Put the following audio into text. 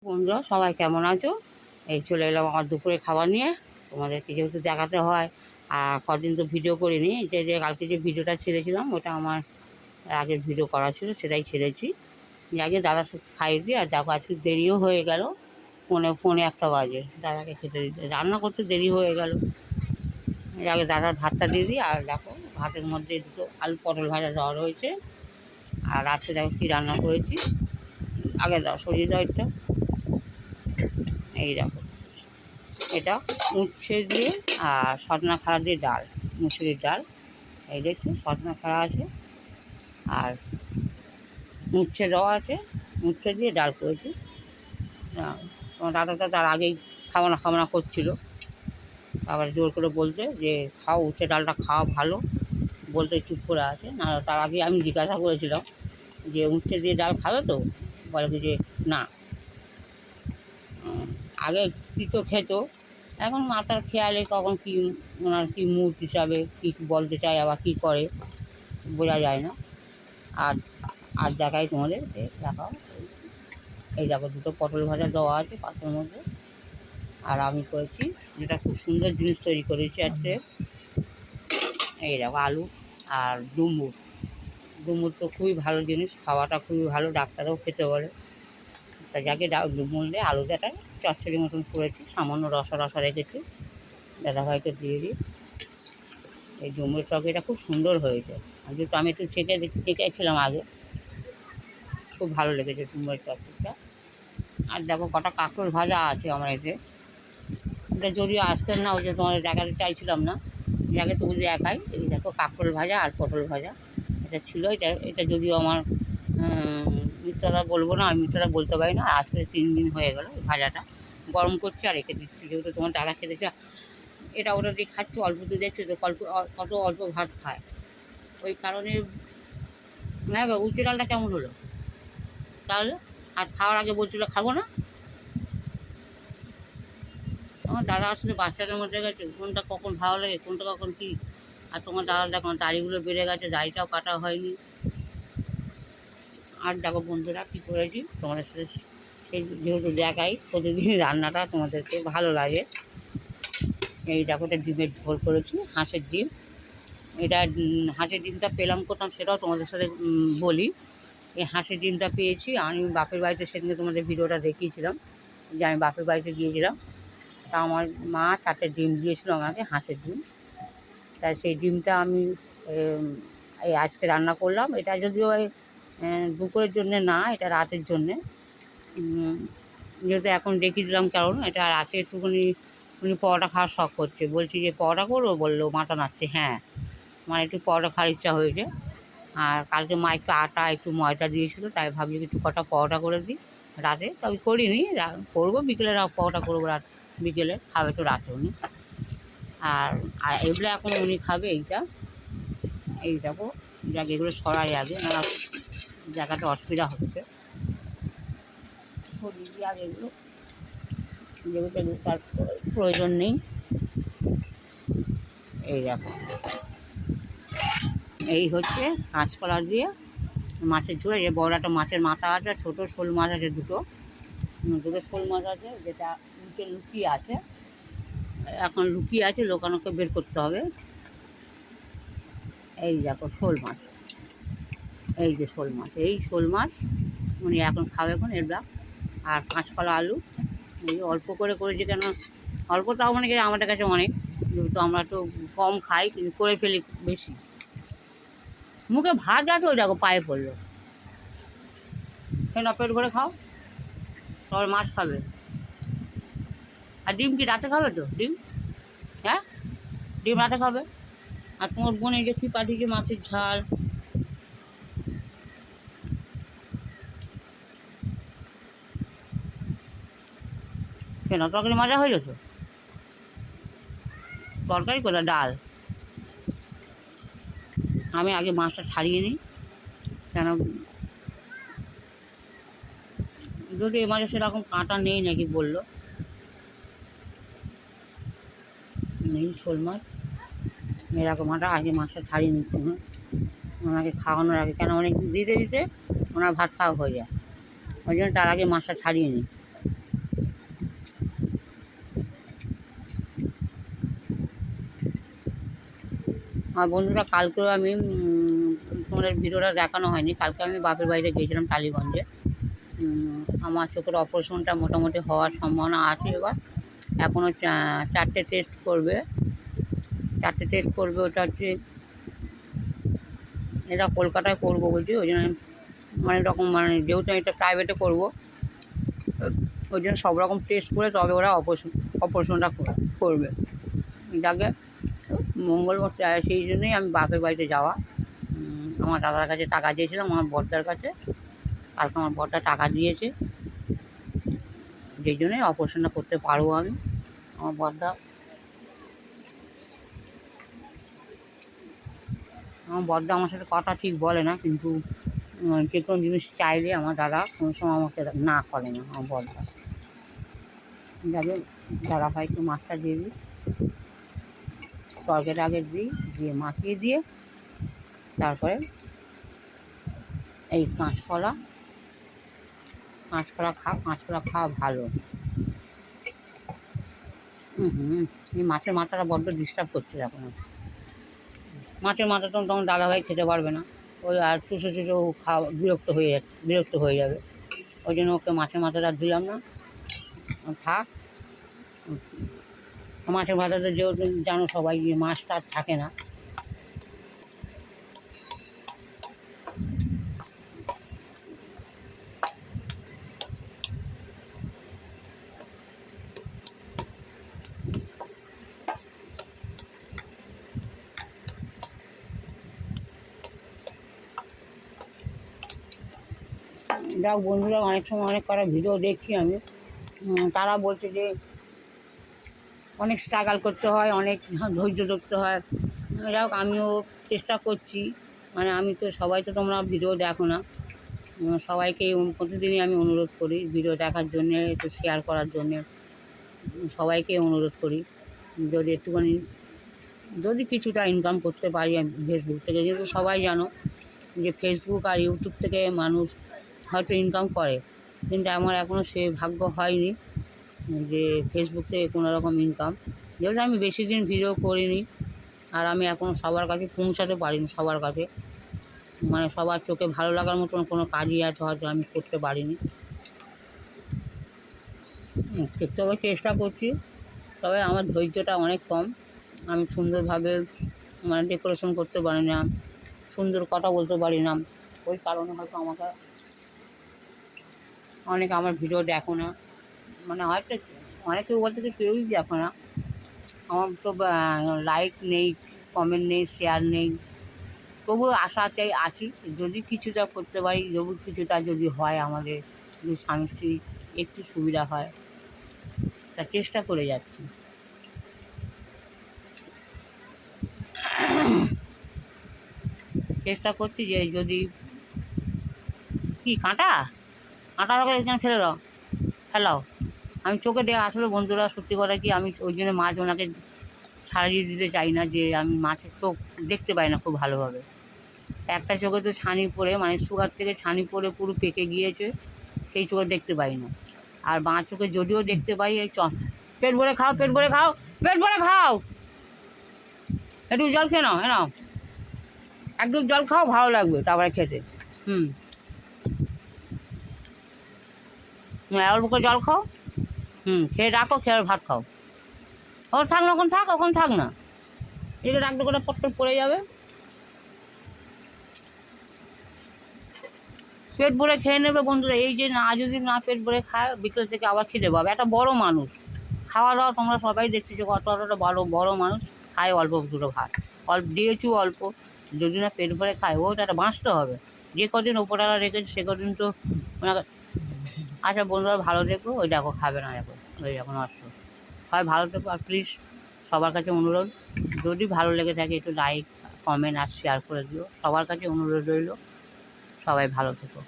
বন্ধুরা সবাই কেমন আছো? এই চলে এলাম আমার দুপুরে খাবার নিয়ে। তোমাদেরকে যেহেতু দেখাতে হয়, আর কদিন তো ভিডিও করিনি। যে কালকে যে ভিডিওটা ছেড়েছিলাম ওটা আমার আগের ভিডিও করা ছিল, সেটাই ছেড়েছি। আগে দাদার সাথে খাইয়ে দিই। আর দেখো আজকে দেরিও হয়ে গেল, পৌনে একটা বাজে দাদাকে খেতে দিতে, রান্না করতে দেরি হয়ে গেল। আগে দাদার ভাতটা দিয়ে দিই। আর দেখো ভাতের মধ্যে দুটো আলু পটল ভাজা দেওয়া রয়েছে। আর রাত্রে দেখো কী রান্না করেছি, আগে দাও সরিয়ে দাও এটা। এই দেখো, এটা উচ্ছে দিয়ে আর সজনা খাড়া দিয়ে ডাল, মুসুরির ডাল। এই দেখছি সজনা খাড়া আছে আর উচ্ছে দেওয়া আছে, উচ্ছে দিয়ে ডাল করেছি। তোমার দাদাটা তার আগেই খাওয়ানা করছিল, আবার জোর করে বলতে যে খাও, উচ্ছে ডালটা খাওয়া ভালো, বলতে চুপ করে আছে। না, তার আগে আমি জিজ্ঞাসা করেছিলাম যে উচ্ছে দিয়ে ডাল খাবে তো, বলে যে না। আগে তো খেত, এখন মাথার খেয়ালে কখন কী ওনার কী মুড হিসাবে কী বলতে চায়, আবার কী করে বোঝা যায় না। আর আর দেখাই তোমাদের, দেখাও। এই দেখো দুটো পটল ভাজা দেওয়া আছে পাত্রের মধ্যে। আর আমি করেছি যেটা খুব সুন্দর জিনিস তৈরি করেছি আজকে, এই দেখো আলু আর ডুমুর। ডুমুর তো খুবই ভালো জিনিস, খাওয়াটা খুবই ভালো, ডাক্তারও খেতে বলে। তা যাকে ডুমুর দিয়ে আলু ডাটা চচ্চড়ি মতন করেছি, সামান্য রসা রেখেছি, দাদাভাইকে দিয়ে দিই। এই ডুমুরের তরকারিটা খুব সুন্দর হয়েছে। যেহেতু আমি একটু চেখেছিলাম আগে, খুব ভালো লেগেছে ডুমুরের তরকারিটা। আর দেখো কটা কাঁকরোল ভাজা আছে আমার এতে। এটা যদিও আসতেন না, ওই যে তোমাদের দেখাতে চাইছিলাম না, যাকে তবু দেখাই। এই দেখো কাঁকরোল ভাজা আর পটল ভাজা এটা ছিল। এটা যদিও আমার মিথ্যাটা বলবো না, আমি মিথ্যাটা বলতে পারি না। আসলে 3 দিন হয়ে গেল ভাজাটা গরম করছি আর রেখে দিচ্ছি, যেহেতু তোমার দাদা খেতে চা এটা ওটা দিয়ে খাচ্ছি, অল্প তো দেখছি তো কত অল্প ভাত খায়, ওই কারণে। না গো, উচ্চ ডালটা কেমন হলো তাহলে? আর খাওয়ার আগে বলছিল খাবো না। আমার দাদা আসলে বাচ্চাদের মধ্যে গেছে, কোনটা কখন ভালো লাগে, কোনটা কখন কী। আর তোমার দাদা দেখো দাড়িগুলো বেড়ে গেছে, দাড়িটাও কাটা হয়নি। আর দেখো বন্ধুরা কী করেছি তোমাদের সাথে, সেই যেহেতু দেখাই প্রতিদিন রান্নাটা তোমাদেরকে ভালো লাগে। এই দেখো এটা ডিমের ঝোল করেছি, হাঁসের ডিম। এটা হাঁসের ডিমটা পেলাম কোথাও সেটাও তোমাদের সাথে বলি। এই হাঁসের ডিমটা পেয়েছি আমি বাপের বাড়িতে, সেদিনে তোমাদের ভিডিওটা দেখিয়েছিলাম যে আমি বাপের বাড়িতে গিয়েছিলাম। তা আমার মা 4টে ডিম দিয়েছিল আমাকে, হাঁসের ডিম। তাই সেই ডিমটা আমি এই আজকে রান্না করলাম। এটা যদিও দুপুরের জন্যে না, এটা রাতের জন্যে। যেহেতু এখন দেখিয়ে দিলাম, কারণ এটা রাতে একটুখানি উনি পরোটা খাওয়ার শখ করছে, বলছি যে পরোটা করবো, বললো মাথা নাড়ছে হ্যাঁ, আমার একটু পরোটা খাওয়ার ইচ্ছা হয়েছে। আর কালকে মা একটু আটা একটু ময়দা দিয়েছিলো, তাই ভাবছি একটু কটা পরোটা করে দিই রাতে। তবে করিনি, করবো বিকেলে, পরোটা করবো রাত বিকেলে, খাবে তো রাতে উনি। আর আর এগুলো এখন উনি খাবে এইটা। এই দেখো, যাক এগুলো সরাই আগে, না জায়গাটা অসুবিধা হচ্ছে, সরিয়ে দিই আগে এগুলো, যেগুলো তার প্রয়োজন নেই। এই দেখো, এই হচ্ছে কাঁচকলা দিয়ে মাছের ঝোল। এই বড় একটা মাছের মাথা আছে, ছোটো শোল মাছ আছে দুটো শোল মাছ আছে, যেটা নিচে লুকিয়ে আছে, এখন লুকিয়ে আছে, লোকানোকে বের করতে হবে। এই দেখো শোল মাছ, এই যে শোল মাছ, এই শোল মাছ উনি এখন খাবে এখন এরা। আর কাঁচকলা আলু, এই অল্প করে করেছি, কেন অল্প তাও মানে আমাদের কাছে অনেক, যেহেতু আমরা তো কম খাই, কিন্তু করে ফেলি বেশি। মুখে ভাত আছে, ওই দেখো পায়ে পড়লো। কেন পেট ভরে খাও, তবে মাছ খাবে। আর ডিম কি রাতে খাবে তো? ডিম, হ্যাঁ ডিম রাতে খাবে। আর তোমার বোন এই যে কী পাঠিয়েছে, মাছের ঝাল। কেন তরকারি মজা হয়ে গেছে? তরকারি কোথায়, ডাল। আমি আগে মাছটা ছাড়িয়ে নিই, কেন যদি এ মাঝে সেরকম কাঁটা নেই নাকি বললো, নেই শোল মাছ এরকম কাঁটা। আগে মাছটা ছাড়িয়ে নিচ্ছি না, ওনাকে খাওয়ানোর আগে, কেন অনেক দিতে দিতে ওনার ভাত খাওয়া হয়ে যায়, ওই জন্য তার আগে মাছটা ছাড়িয়ে নিই। আর বন্ধুরা, কালকেও আমি তোমাদের ভিডিওটা দেখানো হয়নি, কালকে আমি বাপের বাড়িতে গিয়েছিলাম টালিগঞ্জে। আমার চোখের অপারেশনটা মোটামুটি হওয়ার সম্ভাবনা আছে। এবার এখনও 4টে টেস্ট করবে, ওটা হচ্ছে এটা কলকাতায় করবো বলছি। ওই জন্য অনেক রকম, যেহেতু এটা প্রাইভেটে করবো, ওই জন্য সব রকম টেস্ট করে তবে ওরা অপারেশনটা করবে। যাকে মঙ্গলবার, সেই জন্যই আমি বাপের বাড়িতে যাওয়া। আমার দাদার কাছে টাকা দিয়েছিলাম, আমার বড়দার কাছে। কালকে আমার বড়দা টাকা দিয়েছে, যেই জন্যই অপারেশনটা করতে পারবো আমি। আমার বড়দা আমার সাথে কথা ঠিক বলে না, কিন্তু যে কোনো জিনিস চাইলে আমার দাদা কোনো সময় আমাকে না করে না। আমার বড়দা যাবে, দাদা ভাইকে মাছটা দিয়ে দিই, তরকারিটা আগে দিই, দিয়ে মাখিয়ে দিয়ে তারপরে এই কাঁচকলা খাওয়া ভালো। এই মাছের মাথাটা বড্ড ডিস্টার্ব করছে এখন। মাছের মাথা তো তখন দাদাভাই খেতে পারবে না, ওই আর চুষো খাওয়া বিরক্ত হয়ে যাবে। ওই জন্য ওকে মাছের মাথাটা দিলাম না, থাক। মাছের মাথাটা যেহেতু জানো সবাই, মাছটা থাকে না। যাক বন্ধুরা, অনেক সময় অনেক কটা ভিডিও দেখছি আমি, তারা বলছে যে অনেক স্ট্রাগল করতে হয়, অনেক ধৈর্য ধরতে হয়। যাক, আমিও চেষ্টা করছি। আমি তো, সবাই তো তোমরা ভিডিও দেখো না, সবাইকে প্রতিদিনই আমি অনুরোধ করি ভিডিও দেখার জন্যে, একটু শেয়ার করার জন্যে। সবাইকে অনুরোধ করি, যদি একটুখানি, যদি কিছুটা ইনকাম করতে পারি আমি ফেসবুক থেকে। যেহেতু সবাই জানো যে ফেসবুক আর ইউটিউব থেকে মানুষ হয়তো ইনকাম করে, কিন্তু আমার এখনও সে ভাগ্য হয়নি যে ফেসবুক থেকে কোনো রকম ইনকাম। যেহেতু আমি বেশি দিন ভিডিও করিনি, আর আমি এখনও সবার কাছে পৌঁছাতে পারিনি, সবার কাছে, সবার চোখে ভালো লাগার মতন কোনো কাজই আছে হয়তো আমি করতে পারিনি। তবে চেষ্টা করছি, তবে আমার ধৈর্যটা অনেক কম। আমি সুন্দরভাবে ডেকোরেশন করতে পারি না, সুন্দর কথা বলতে পারি না। ওই কারণে হয়তো আমাকে অনেকে আমার ভিডিও দেখো না, হয়তো অনেকে বলতে যে কেউই দেখো না। আমার তো লাইক নেই, কমেন্ট নেই, শেয়ার নেই, তবুও আশাতেই আছি যদি কিছুটা করতে পারি, কিছুটা যদি হয়, আমাদের যদি স্বামী স্ত্রী একটু সুবিধা হয়, তা চেষ্টা করে যাচ্ছি। চেষ্টা করছি যে যদি কি কাঁটা এখানে ফেলাও। আমি চোখে দিয়ে, আসলে বন্ধুরা সত্যি কথা কি, আমি ওই জন্য মাছ ওনাকে ছাড়িয়ে দিতে চাই না, যে আমি মাছের চোখ দেখতে পাই না খুব ভালোভাবে। একটা চোখে তো ছানি পড়ে, সুগার থেকে ছানি পড়ে পুরো পেকে গিয়েছে, সেই চোখে দেখতে পাই না। আর বাঁ চোখে যদিও দেখতে পাই, এই পেট ভরে খাও, একটু জল খেয়ে নাও, একটু জল খাও, ভালো লাগবে তারপরে খেতে। অল্প করে জল খাও, খেয়ে রাখো, খেয়ে ভাত খাও। থাক না, ওখানে থাক না, এগুলো রাখতে করে পট্ট পড়ে যাবে। পেট ভরে খেয়ে নেবে বন্ধুরা। এই যে যদি না পেট ভরে খায়, বিকেল থেকে আবার খিদে পাবে। একটা বড় মানুষ, খাওয়া দাওয়া তোমরা সবাই দেখছি যে কতটা বড় মানুষ খায় অল্প দুটো ভাত, দিয়েছু অল্প, যদি না পেট ভরে খায়, একটা বাঁচতে হবে। যে কদিন ওপরওয়ালা রেখেছে সে কদিন তো আচ্ছা বন্ধুরা, ভালো থেকো। ওই দেখো খাবে না, দেখো ওই দেখো নষ্ট হয়। ভালো থেকো, আর প্লিজ সবার কাছে অনুরোধ, যদি ভালো লেগে থাকে একটু লাইক, কমেন্ট আর শেয়ার করে দিও। সবার কাছে অনুরোধ রইল, সবাই ভালো থেকো।